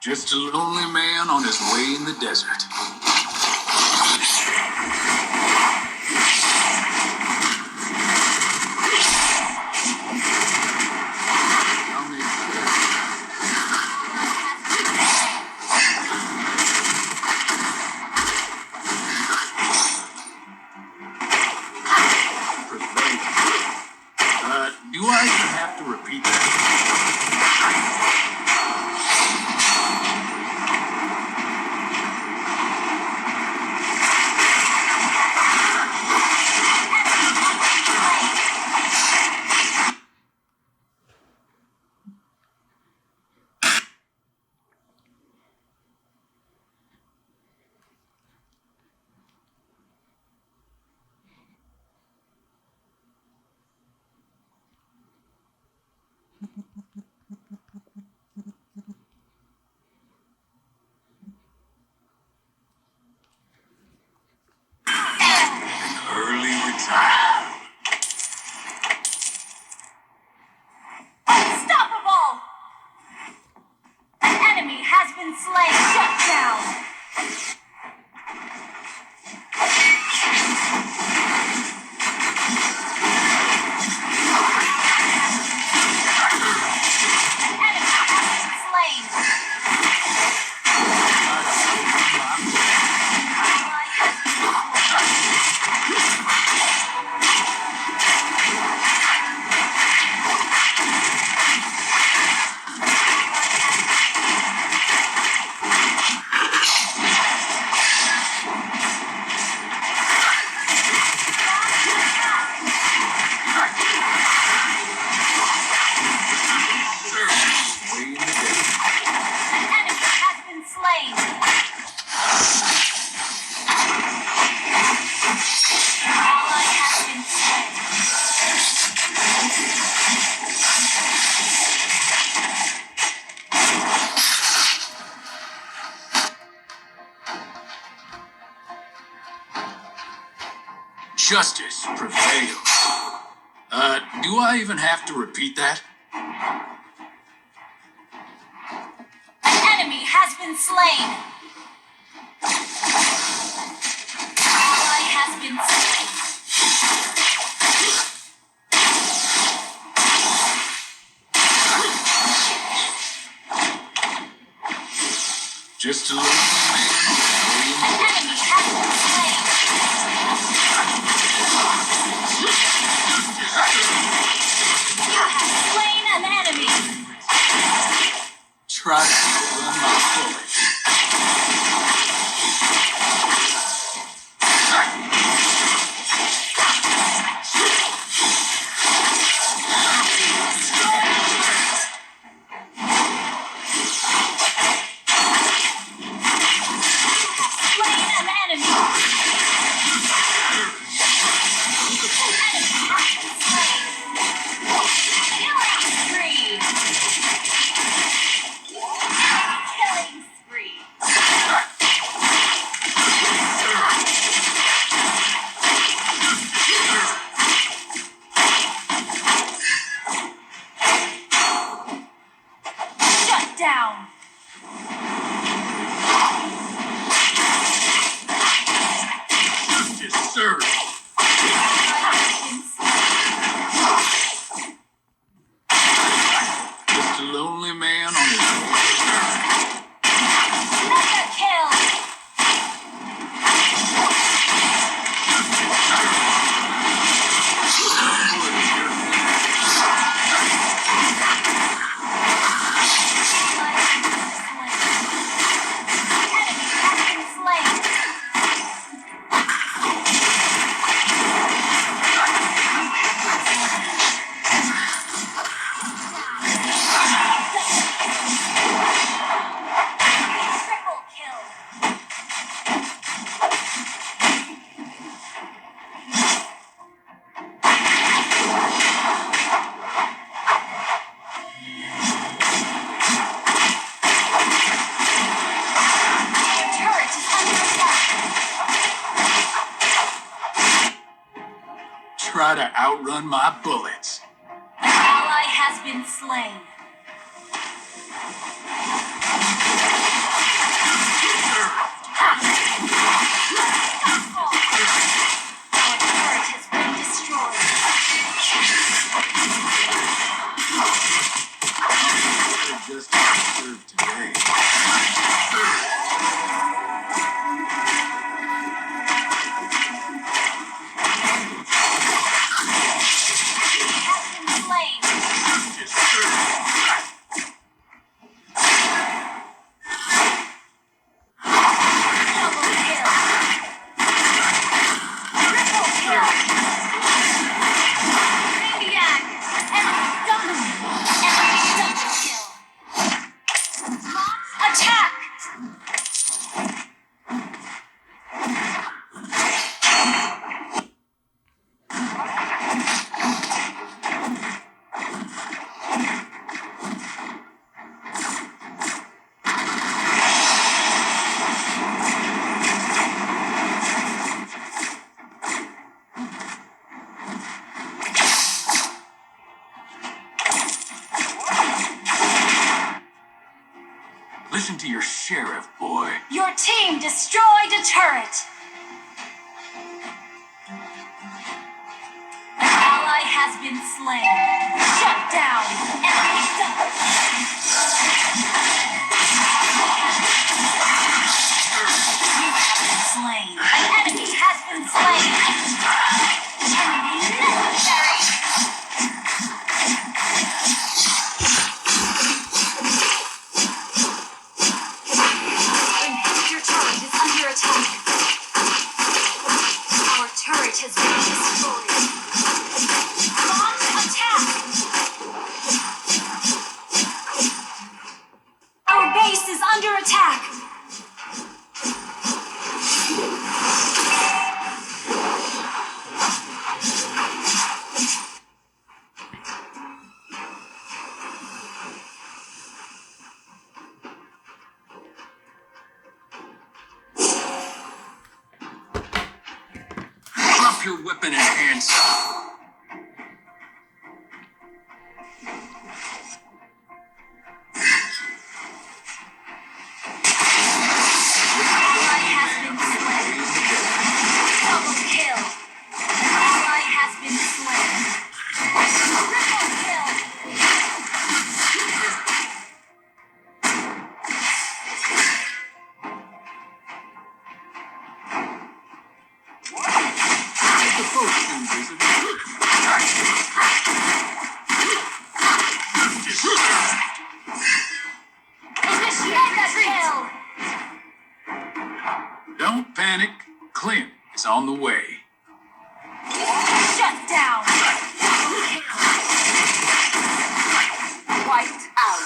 Just a lonely man on his way in the desert. Do I even have to repeat that? Early retire. Unstoppable! An enemy has been slain. Shut down. An enemy has been slain. Justice prevails. Do I even have to repeat that? An enemy has been slain. Ally has been slain. Just a little man. An enemy has been slain. You have slain an enemy. Try to run my bullets. Slain an enemy. Killing spree. Shut down. Justice served. Just a lonely man on his way. Mega kill. Enemy has been slain. try to outrun my bullets. An ally has been slain. Our turret has been destroyed. Just served today. Has been slain. Double kill. Triple kill. Maniac. Enemy double. Enemy double kill. Launch attack. Listen to your sheriff, boy. Your team destroyed a turret. An ally has been slain. Shut down. Enemy double. You have been slain. An enemy has been slain. Enemy necessary. Your turret is under attack. Our turret has been destroyed. Launch attack. Our base is under attack. Drop your weapon and hands up. Ally has been slain. Double kill. An ally has been slain. Triple kill. The folks can visit. Initiate kill. Don't panic. Clint is on the way. Shut down. Double kill. Wiped out.